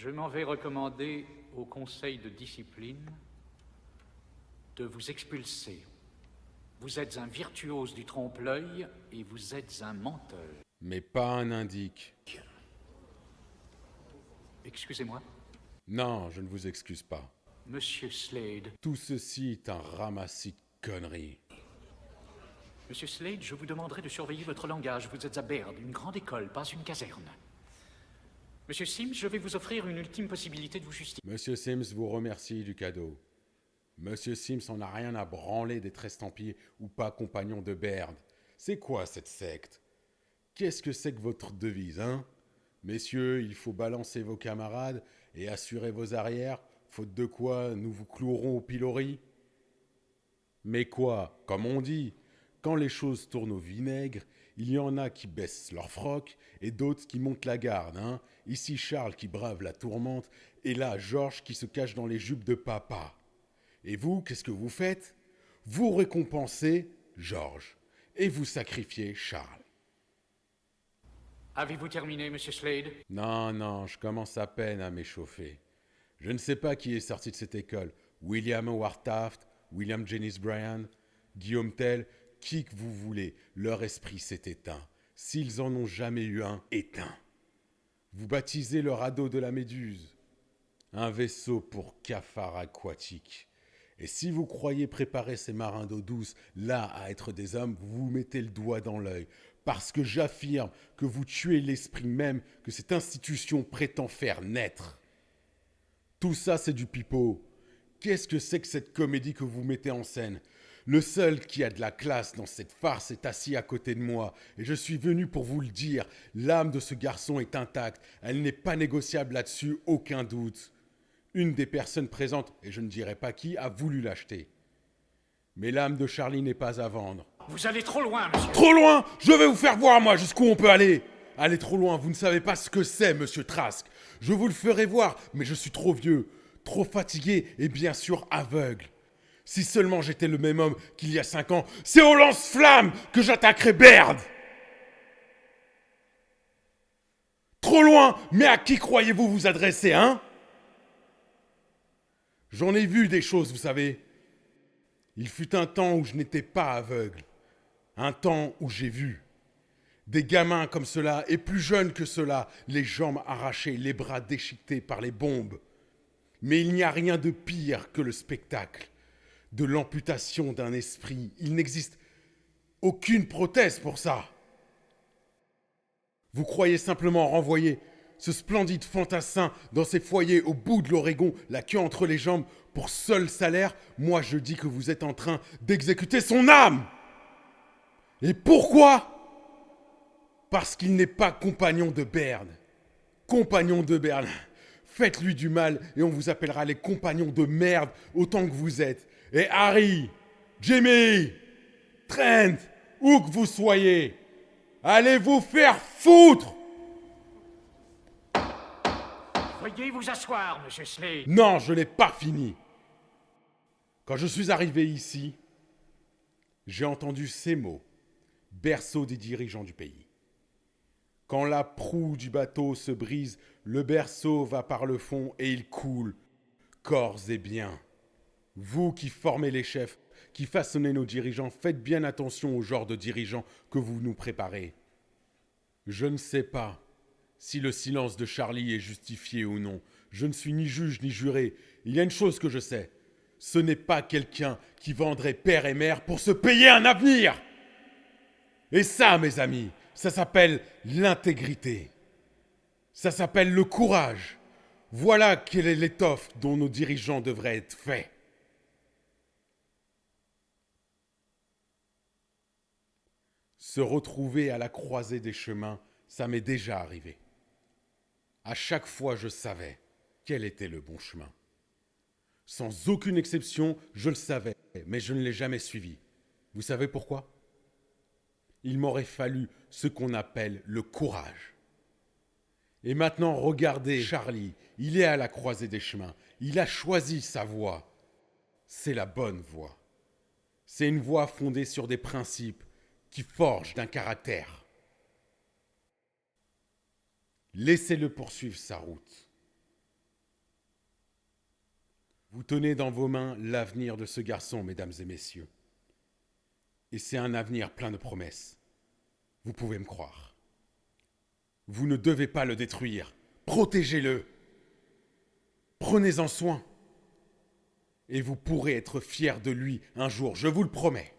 Je m'en vais recommander au conseil de discipline de vous expulser. Vous êtes un virtuose du trompe-l'œil et vous êtes un menteur. Mais pas un indique. Excusez-moi, Non, je ne vous excuse pas. Monsieur Slade. Tout ceci est un ramassis de conneries. Monsieur Slade, je vous demanderai de surveiller votre langage. Vous êtes à Baird, une grande école, pas une caserne. Monsieur Sims, je vais vous offrir une ultime possibilité de vous justifier. Monsieur Sims vous remercie du cadeau. Monsieur Sims en a rien à branler d'être estampillé ou pas compagnon de Baird. C'est quoi cette secte? Qu'est-ce que c'est que votre devise, hein? Messieurs, il faut balancer vos camarades et assurer vos arrières, faute de quoi nous vous clouerons au pilori. Mais quoi, comme on dit, quand les choses tournent au vinaigre, il y en a qui baissent leur froc et d'autres qui montent la garde, hein. Ici Charles qui brave la tourmente et là Georges qui se cache dans les jupes de papa. Et vous, qu'est-ce que vous faites? Vous récompensez Georges et vous sacrifiez Charles. Avez-vous terminé, Monsieur Slade? Non, je commence à peine à m'échauffer. Je ne sais pas qui est sorti de cette école. William Howard Taft, William Jennings Bryan, Guillaume Tell, qui que vous voulez, leur esprit s'est éteint. S'ils en ont jamais eu un, éteint. Vous baptisez le radeau de la Méduse. Un vaisseau pour cafards aquatiques. Et si vous croyez préparer ces marins d'eau douce là à être des hommes, vous vous mettez le doigt dans l'œil. Parce que j'affirme que vous tuez l'esprit même que cette institution prétend faire naître. Tout ça, c'est du pipeau. Qu'est-ce que c'est que cette comédie que vous mettez en scène? Le seul qui a de la classe dans cette farce est assis à côté de moi, et je suis venu pour vous le dire, l'âme de ce garçon est intacte, elle n'est pas négociable là-dessus, aucun doute. Une des personnes présentes, et je ne dirai pas qui, a voulu l'acheter. Mais l'âme de Charlie n'est pas à vendre. Vous allez trop loin, monsieur. Trop loin? Je vais vous faire voir, moi, jusqu'où on peut aller. Allez trop loin, vous ne savez pas ce que c'est, monsieur Trask. Je vous le ferai voir, mais je suis trop vieux, trop fatigué et bien sûr aveugle. Si seulement j'étais le même homme qu'il y a 5 ans, c'est au lance-flammes que j'attaquerais Baird. Trop loin, mais à qui croyez-vous vous adresser, hein? J'en ai vu des choses, vous savez. Il fut un temps où je n'étais pas aveugle. Un temps où j'ai vu. Des gamins comme cela, et plus jeunes que cela, les jambes arrachées, les bras déchiquetés par les bombes. Mais il n'y a rien de pire que le spectacle de l'amputation d'un esprit. Il n'existe aucune prothèse pour ça. Vous croyez simplement renvoyer ce splendide fantassin dans ses foyers au bout de l'Oregon, la queue entre les jambes, pour seul salaire? Moi, je dis que vous êtes en train d'exécuter son âme. Et pourquoi? Parce qu'il n'est pas compagnon de Baird. Compagnon de Baird. Faites-lui du mal et on vous appellera les compagnons de merde autant que vous êtes. Et Harry, Jimmy, Trent, où que vous soyez, allez vous faire foutre! Veuillez vous asseoir, Monsieur Slade. Non, je n'ai pas fini. Quand je suis arrivé ici, j'ai entendu ces mots, berceau des dirigeants du pays. Quand la proue du bateau se brise, le berceau va par le fond et il coule, corps et biens. Vous qui formez les chefs, qui façonnez nos dirigeants, faites bien attention au genre de dirigeants que vous nous préparez. Je ne sais pas si le silence de Charlie est justifié ou non. Je ne suis ni juge ni juré. Il y a une chose que je sais. Ce n'est pas quelqu'un qui vendrait père et mère pour se payer un avenir. Et ça, mes amis, ça s'appelle l'intégrité. Ça s'appelle le courage. Voilà quelle est l'étoffe dont nos dirigeants devraient être faits. Se retrouver à la croisée des chemins, ça m'est déjà arrivé. À chaque fois, je savais quel était le bon chemin. Sans aucune exception, je le savais, mais je ne l'ai jamais suivi. Vous savez pourquoi? Il m'aurait fallu ce qu'on appelle le courage. Et maintenant, regardez Charlie, il est à la croisée des chemins. Il a choisi sa voie. C'est la bonne voie. C'est une voie fondée sur des principes qui forgent d'un caractère. Laissez-le poursuivre sa route. Vous tenez dans vos mains l'avenir de ce garçon, mesdames et messieurs. Et c'est un avenir plein de promesses. Vous pouvez me croire. Vous ne devez pas le détruire. Protégez-le. Prenez-en soin. Et vous pourrez être fiers de lui un jour, je vous le promets.